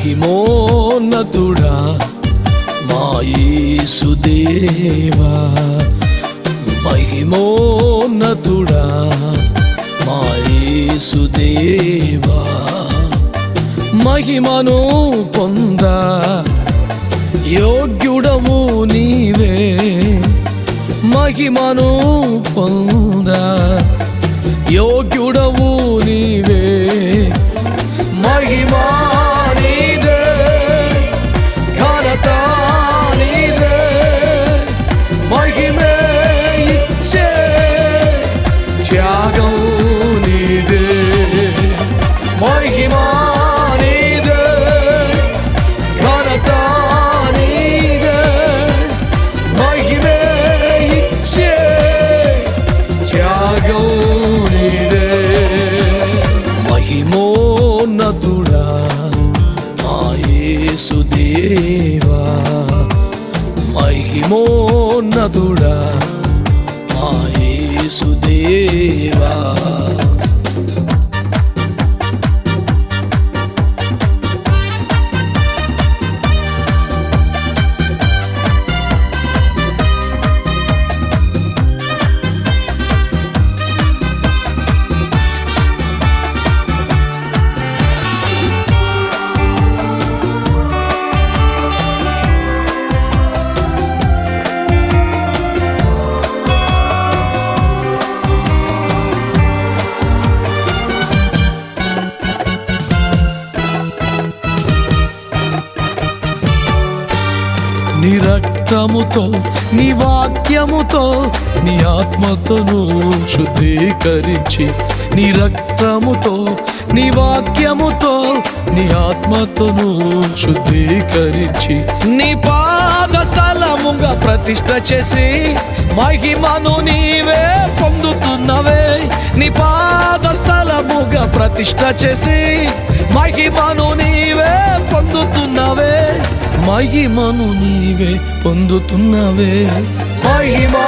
మహిమోన్నతుడా మా యేసుదేవా, మహిమోన్నతుడా మా యేసుదేవా, మహిమను పొందా యోగ్యుడవు నీవే, మహిమను పొందా యోగ్యుడవు నీవే, మహిమా నీదే, ఘనత నీదే, మహిమే ఇచ్చే త్యాగం నీదే, మహిమా నీదే, ఘనత నీదే, మహిమే ఇచ్చే త్యాగం నీదే. మహిమోన్నతుడా మా యేసుదేవా, మహిమోన్నతుడా మా యేసుదేవా. నీ రక్తముతో నీ వాక్యముతో నీ ఆత్మతోను శుద్ధీకరించి, నీ రక్తముతో నీ వాక్యముతో నీ ఆత్మతోను శుద్ధీకరించి, నీ పాద స్థలముగా ప్రతిష్ఠ చేసి మహిమను నీవే పొందుతున్నవే, నీ పాద స్థలముగా ప్రతిష్ఠ చేసి మహిమను నీవే పొందుతున్నవే, మహిమను నీవే పొందుతున్నవే, మహిమా